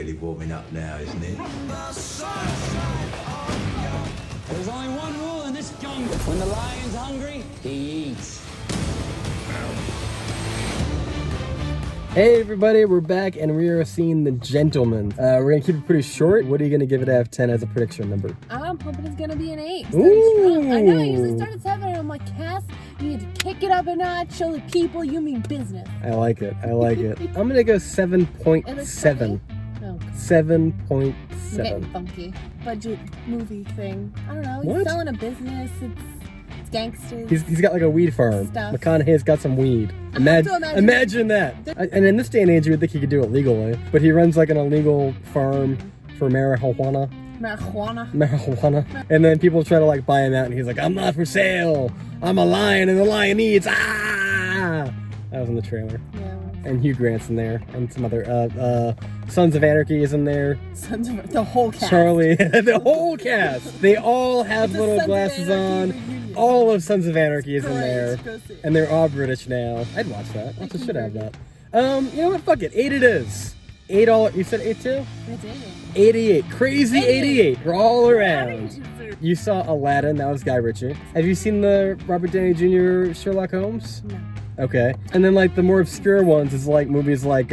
really warming up now, isn't it? There's only one rule in this jungle. When the lion's hungry, he eats. Hey everybody, we're back and we are seeing The Gentleman. We're gonna keep it pretty short. What are you gonna give it out of 10 as a prediction number? I'm hoping it's gonna be an 8. Ooh. I know, I usually start at 7 and I'm like, Cass, you need to kick it up a notch, show the people you mean business. I like it. I'm gonna go 7.7. Oh, 7.7. I'm getting funky. Budget movie thing. I don't know, he's What? selling a business, it's gangsters. He's got like a weed farm. Stuff. McConaughey's got some weed. Imagine that. And in this day and age, you would think he could do it legally. But he runs like an illegal farm for marijuana. And then people try to like buy him out and he's like, I'm not for sale. I'm a lion and the lion eats. Ah! That was in the trailer. Yeah. And Hugh Grant's in there. And some other, Sons of Anarchy is in there. The whole cast. Charlie, the whole cast. They all have little glasses on. All of Sons of Anarchy is in there. And they're all British now. I'd watch that. I should have that. You know what? Fuck it. 8 it is. 8 all. You said 8 too? It's 88. Crazy 88. We're all around. You saw Aladdin. That was Guy Ritchie. Have you seen the Robert Downey Jr. Sherlock Holmes? No. Okay. And then like the more obscure ones is like movies like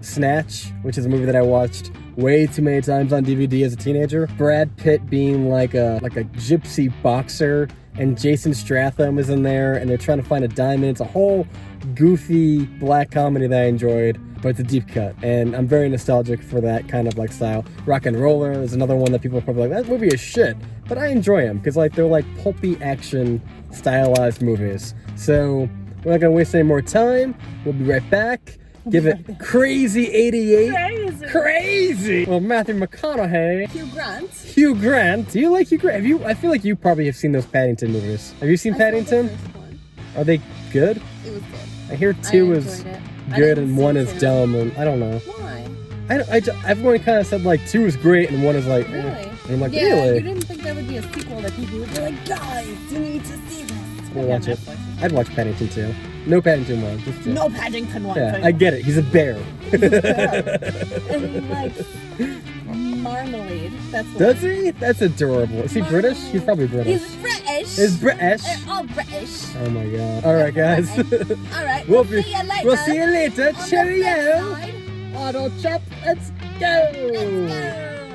Snatch, which is a movie that I watched way too many times on DVD as a teenager. Brad Pitt being like a gypsy boxer, and Jason Statham is in there, and they're trying to find a diamond. It's a whole goofy black comedy that I enjoyed, but it's a deep cut, and I'm very nostalgic for that kind of like style. Rock and Roller is another one that people are probably like, that movie is shit, but I enjoy them because like they're like pulpy action stylized movies. So we're not gonna waste any more time. We'll be right back. Give it crazy 88. Crazy. Well, Matthew McConaughey. Hugh Grant. Do you like Hugh Grant? I feel like you probably have seen those Paddington movies. Have you seen Paddington? The first one. Are they good? It was good. I hear 2 is good and 1 is dumb, and I don't know. Why? Everyone kind of said like 2 is great and 1 is like, Really? And I'm like, yeah, really? you didn't think there would be a sequel that people would be like, guys, you need to see this. We'll watch it. I'd watch Paddington 2. No Paddington 1. Just 2. No Paddington 1. Yeah, I get it. He's a bear. And he likes marmalade. That's what Does he? That's adorable. Is he British? He's probably British. He's British. He's British. They're all British. Oh my god. Alright guys. Alright, We'll see you later. We'll see you later. On the Cheerio. flip side. Auto chop. Let's go. Let's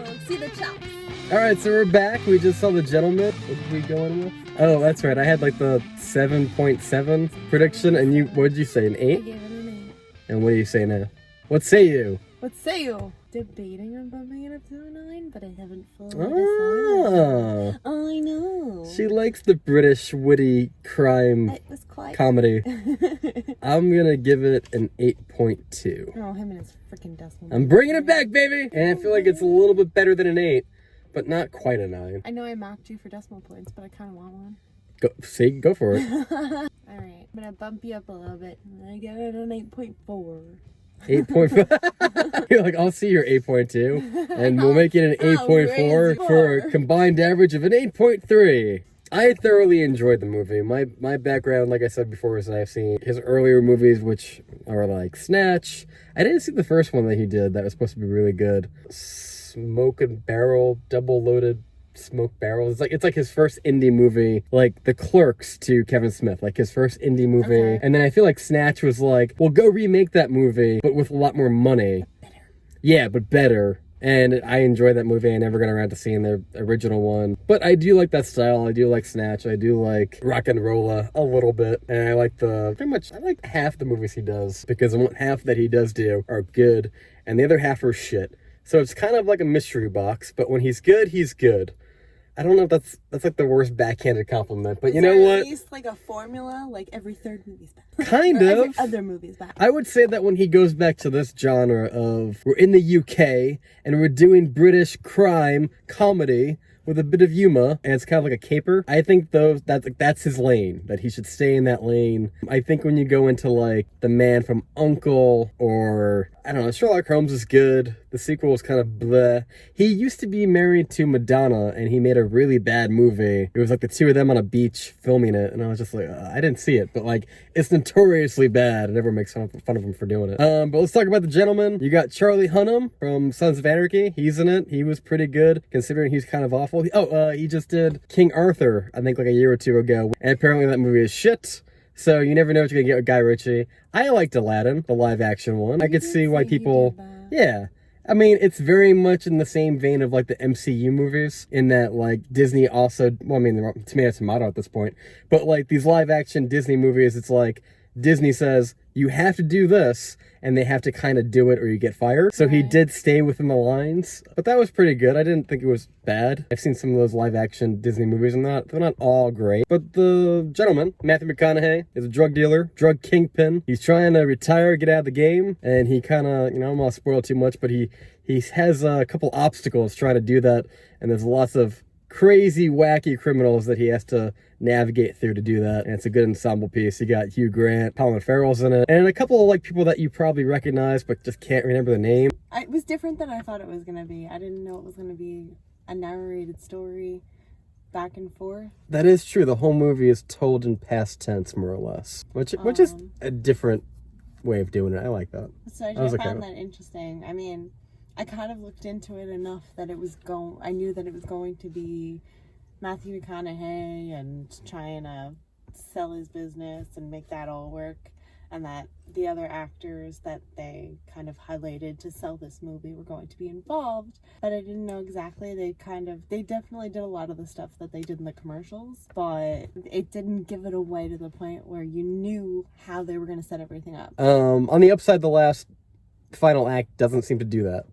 go. See the chops. Alright, so we're back. We just saw The Gentleman. What did we go in with? Oh, that's right. I had like the 7.7 prediction, and what did you say, an 8? I gave it an 8. And what do you say now? What say you? What say you? Debating on bumping it up to a 9, but I haven't fully Ah, decided. I know. she likes the British witty crime It was quite comedy. I'm gonna give it an 8.2. Oh, him and his freaking decimal. I'm bringing it back, baby! And I feel like it's a little bit better than an 8, but not quite a 9. I know I mocked you for decimal points, but I kind of want one. Go for it. Alright, I'm gonna bump you up a little bit. I give it an 8.4. 8.5. You're like, I'll see your 8.2, and we'll make it an 8.4 for a combined average of an 8.3. I thoroughly enjoyed the movie. My background, like I said before, is that I've seen his earlier movies, which are like Snatch. I didn't see the first one that he did that was supposed to be really good. Smoke and Barrel, Double Loaded Smoke Barrel. It's like his first indie movie, like The Clerks to Kevin Smith, like his first indie movie. Okay. And then I feel like Snatch was like, well, go remake that movie, but with a lot more money. Better. Yeah, but better. And I enjoyed that movie. I never got around to seeing the original one. But I do like that style. I do like Snatch. I do like Rock and Rolla a little bit. And I like I like half the movies he does, because the one half that he does do are good, and the other half are shit. So it's kind of like a mystery box, but when he's good, he's good. I don't know if that's like the worst backhanded compliment, but you know what? At least like a formula, like every third movie's back. Kind of. Every other movie's back. I would say that when he goes back to this genre of, we're in the UK and we're doing British crime comedy with a bit of humor, and it's kind of like a caper. I think that's his lane, that he should stay in that lane. I think when you go into like The Man from U.N.C.L.E. or I don't know, Sherlock Holmes is good. The sequel was kind of bleh. He used to be married to Madonna, and he made a really bad movie. It was like the two of them on a beach filming it, and I was just like, I didn't see it, but like, it's notoriously bad, and everyone makes fun of him for doing it. But let's talk about The Gentleman. You got Charlie Hunnam from Sons of Anarchy. He's in it. He was pretty good, considering he's kind of awful. He just did King Arthur, I think like a year or two ago, and apparently that movie is shit. So you never know what you're gonna get with Guy Ritchie. I liked Aladdin, the live action one. I could see why people, yeah. I mean, it's very much in the same vein of like the MCU movies, in that like Disney also, well, I mean, they're tomato at this point, but like these live action Disney movies, it's like Disney says, you have to do this, and they have to kind of do it or you get fired. So he did stay within the lines, but that was pretty good. I didn't think it was bad. I've seen some of those live action Disney movies and they're not all great. But The Gentleman, Matthew McConaughey, is a drug dealer, drug kingpin. He's trying to retire, get out of the game, and he kind of, I don't want to spoil too much, but he has a couple obstacles trying to do that, and there's lots of crazy, wacky criminals that he has to navigate through to do that, and it's a good ensemble piece. You got Hugh Grant, Colin Farrell's in it, and a couple of like people that you probably recognize but just can't remember the name. It was different than I thought it was going to be. I didn't know it was going to be a narrated story back and forth. That is true. The whole movie is told in past tense, more or less, which is a different way of doing it. I like that. So I found that interesting. I mean, I kind of looked into it enough that I knew that it was going to be Matthew McConaughey and trying to sell his business and make that all work, and that the other actors that they kind of highlighted to sell this movie were going to be involved, but I didn't know exactly. They definitely did a lot of the stuff that they did in the commercials, but it didn't give it away to the point where you knew how they were going to set everything up. On the upside, the last final act doesn't seem to do that.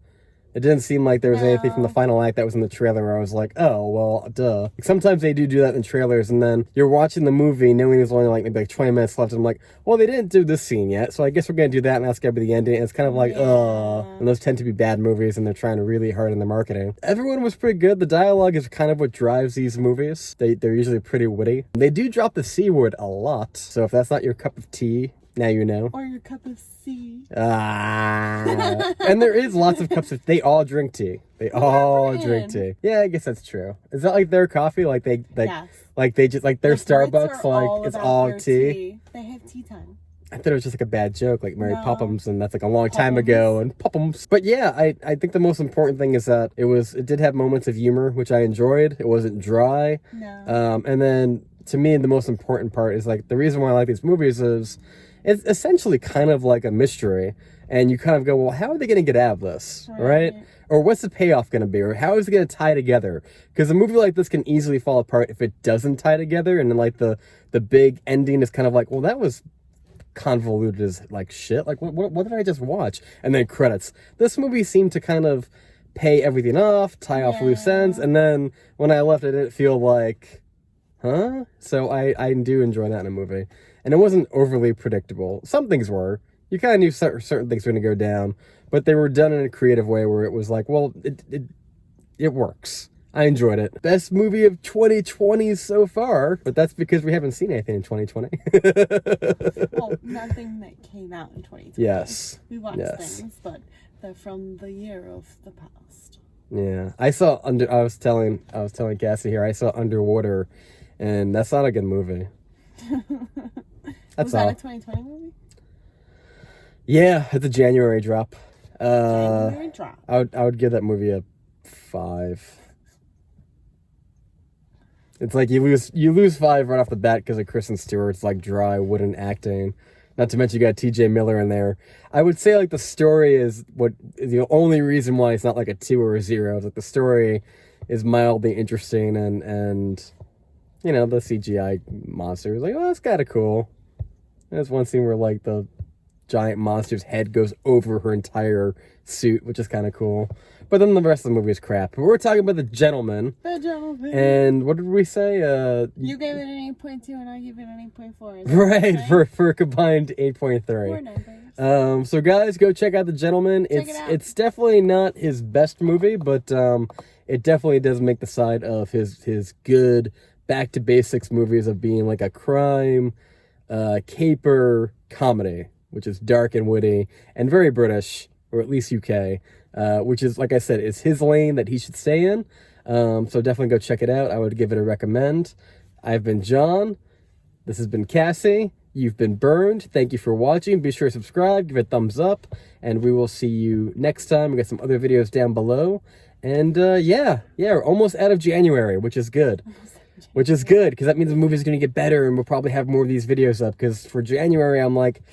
It didn't seem like there was anything from the final act that was in the trailer where I was like, oh, well, duh. Sometimes they do that in trailers, and then you're watching the movie knowing there's only like maybe like 20 minutes left, and I'm like, well, they didn't do this scene yet, so I guess we're going to do that, and that's going to be the ending. And it's kind of like, And those tend to be bad movies, and they're trying really hard in the marketing. Everyone was pretty good. The dialogue is kind of what drives these movies. They're usually pretty witty. They do drop the C word a lot, so if that's not your cup of tea, now you know. Or your cup of tea. And there is lots of cups of... They all drink tea. They all drink tea. Yeah, I guess that's true. Is that like their coffee? Like they... Yes. Like they just... Like their Starbucks, like it's all tea? They have tea time. I thought it was just like a bad joke, like Mary Poppins, and that's like a long time ago, and Poppins. But yeah, I think the most important thing is that it did have moments of humor, which I enjoyed. It wasn't dry. No. And then, to me, the most important part is like, the reason why I like these movies is it's essentially kind of like a mystery, and you kind of go, well, how are they going to get out of this, right? Or what's the payoff going to be, or how is it going to tie together? Because a movie like this can easily fall apart if it doesn't tie together, and then like the big ending is kind of like, well, that was convoluted as like shit. Like, what did I just watch? And then credits. This movie seemed to kind of pay everything off, tie off loose ends, and then when I left, I didn't feel like, huh? So I do enjoy that in a movie. And it wasn't overly predictable. Some things were. You kind of knew certain things were going to go down, but they were done in a creative way where it was like, well, it works. I enjoyed it. Best movie of 2020 so far, but that's because we haven't seen anything in 2020. Well, nothing that came out in 2020. Yes. We watched things, but they're from the year of the past. Yeah. I was telling Cassie here, I saw Underwater, and that's not a good movie. Was that a 2020 movie? Yeah, it's a January drop. January drop. I would give that movie a 5. It's like you lose 5 right off the bat because of Kristen Stewart's like dry wooden acting. Not to mention you got T.J. Miller in there. I would say like the story is what is the only reason why it's not like a 2 or a 0. It's like the story is mildly interesting and you know, the CGI monster is like, oh, that's kind of cool. There's one scene where like the giant monster's head goes over her entire suit, which is kind of cool. But then the rest of the movie is crap. But we're talking about The Gentleman. The Gentleman. And what did we say? You gave it an 8.2 and I gave it an 8.4. Right, for a combined 8.3. Four numbers. So guys, go check out The Gentleman. It's definitely not his best movie, but it definitely does make the side of his good back to basics movies of being like a crime caper comedy, which is dark and witty and very British, or at least UK, which is, like I said, it's his lane that he should stay in. So definitely go check it out. I would give it a recommend. I've been John. This has been Cassie. You've been burned. Thank you for watching. Be sure to subscribe, give it a thumbs up, and we will see you next time. We got some other videos down below. And yeah, we're almost out of January, which is good. Which is good, because that means the movie's going to get better, and we'll probably have more of these videos up. Because for January, I'm like,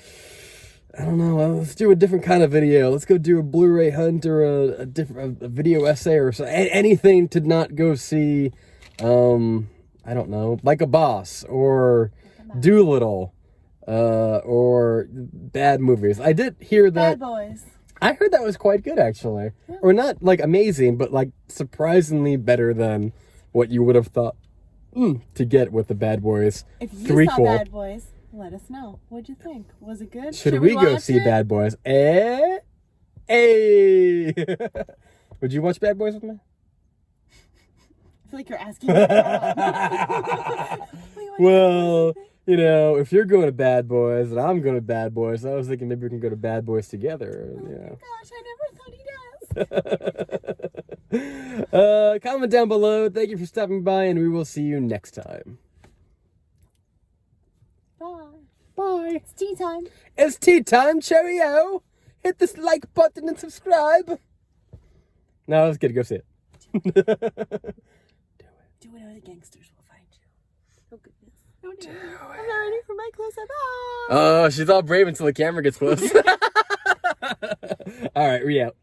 I don't know, let's do a different kind of video. Let's go do a Blu-ray hunt or a video essay or something. Anything to not go see, I don't know, Like a Boss or Doolittle. Or bad movies. I did hear that. Bad Boys. I heard that was quite good, actually. Yeah. Or not, like, amazing, but, like, surprisingly better than what you would have thought to get with the Bad Boys If you threequel. saw Bad Boys, let us know. What'd you think? Was it good? Should we go see Bad Boys? Hey! Would you watch Bad Boys with me? I feel like you're asking me. Well, you know, if you're going to Bad Boys and I'm going to Bad Boys, I was thinking maybe we can go to Bad Boys together. Oh you know. my gosh, I never thought he'd ask. Comment down below. Thank you for stopping by, and we will see you next time. Bye. Bye. It's tea time. It's tea time, cheerio. Hit this like button and subscribe. No, it's good. Go see it. Do it or the gangsters will find you. Oh, goodness. Oh, no. I'm not ready for my close-up. Ah! Oh, she's all brave until the camera gets close. All right, we out.